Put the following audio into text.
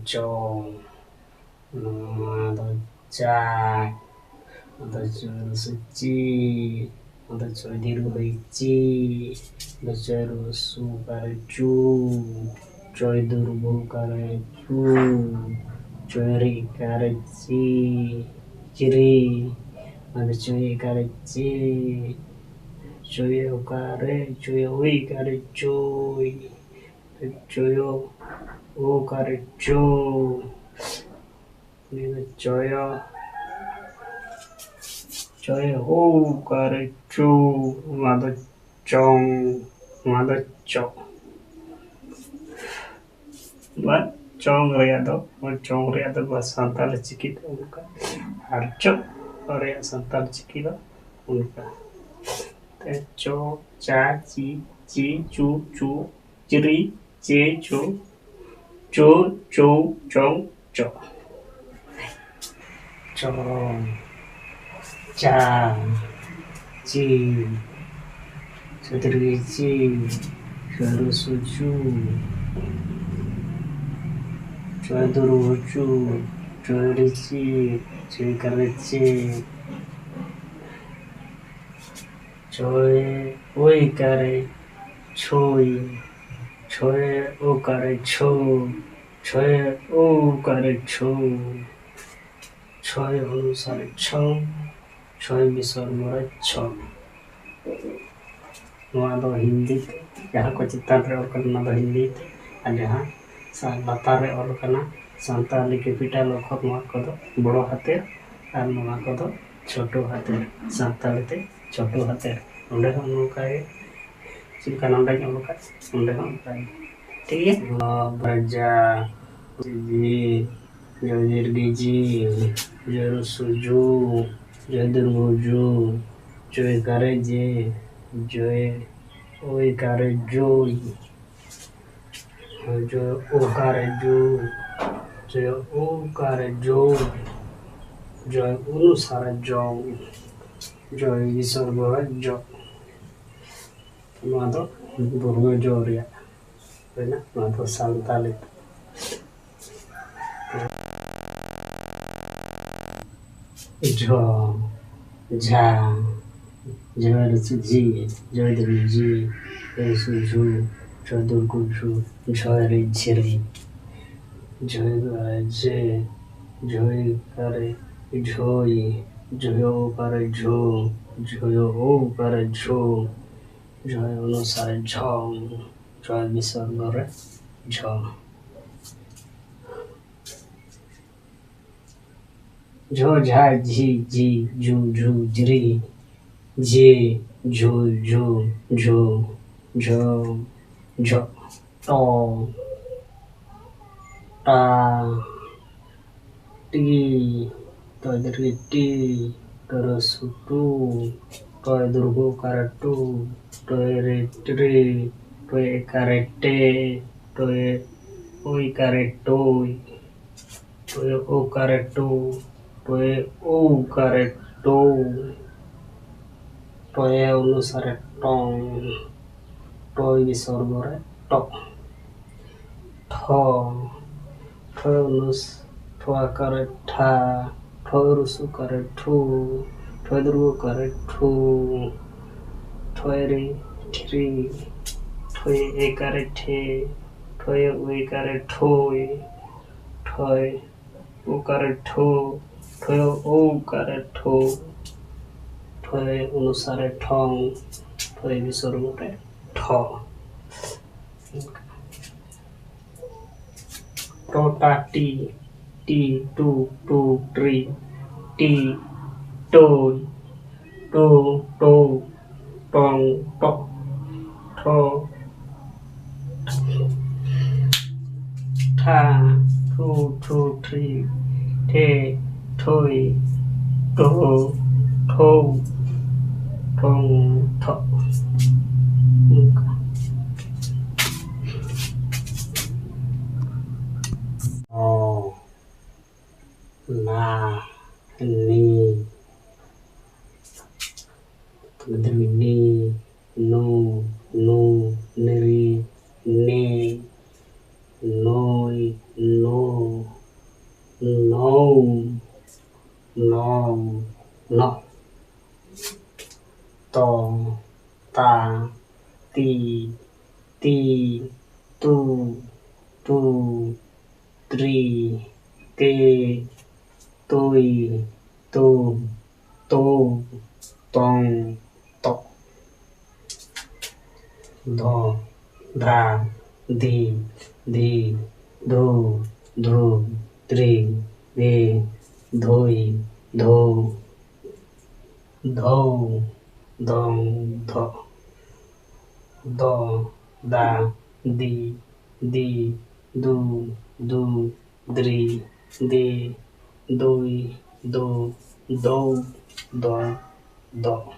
Chong, the cha, the suchi, the choidiru chi, the choiru super chu, choiduru kare chu, choiri kare chi, chiri, the chui kare chi, choyo kare, choyo kare chui, choyo o kare chu. Choyo choyo ho kare chu mother chong mother chong what chong rea do bas santal चिकी तो उनका हर चो और या संताल चिकी तो उनका ते चो चा ची चू चू चिरी चे चो चो चो चों चो chong cha chi sutri chi suaru suju suaduru chu suari chi sui kare chi choy oi kare choy choy o kare cho choy o kare cho choy अनुसार cho choy misal mora cho नोआ दो हिंदी ते जहाँ को चित्तान रे और करना दो हिंदी ते और जहाँ लातार रे और करना संताली के पिटा लोखत नोआ को दो बड़ो हाथे और नोआ को दो छोटो हाथे संताली ते छोटो हाथे उन्हें हम लोग का है चिंका नंदा के हम लोग का उन्हें हम का है ठीक है बजा जी जोजिर गिजी जोर सुजू जोदर मुजू जोय करे जे जोय ओय करे जोय जो ओ करे जो जोय ओ करे जो जोय अनुसार जो जोय विसर बड़ा जो नोआ दो बुरगो जो रिया है ना नोआ दो सांताली जो झा जोर सुजी जोदर जी सुजू जोदर गुजू जोरे झिरी जोय करे जे जोय करे झोई जोयो करे झो जोयो ओ करे झो जोय अनुसार झोंग जोय विसर करे झो झो झा झी जी जू झू जरी जे झो झो झो झो झो तो टा टी तो इधर की टी तो सुटू तो इधर को करटू तो रे ट्री तो करटे तो ओई करटोई तो ओ करटो तो ओ करटो तो अनुसार टोंग तो विसर करे टो ठो ठो अनुस ठो करे ठा ठो रुसु करे ठू ठो दुर्गो करे ठू ठो रे ठ्री ठो ए करे ठे ठो ए करे ठोय ठोय ओ करे ठो ठो ओ करे ठो ठोय अनुसार ठोंग ठोय विसर करे ठो टोटा टी टी टू टू ट्री टी टोय टो टो टोंग टो ठो ठा टू टू थ्री ठे ठोय टो ठो ठोंग ठो ना नी ni no no neri ne noi no no, no, to, ta, ti, ti, tu, tu, tri, te, tui, tu, tu, tong, tok, do, da, di, di, du, du, tri, di, dui, du, धौ, दौ, ध, दो, दा, दी, दी, दू, दू, द्री, दे, दुई, दो, दौ, दो, दो।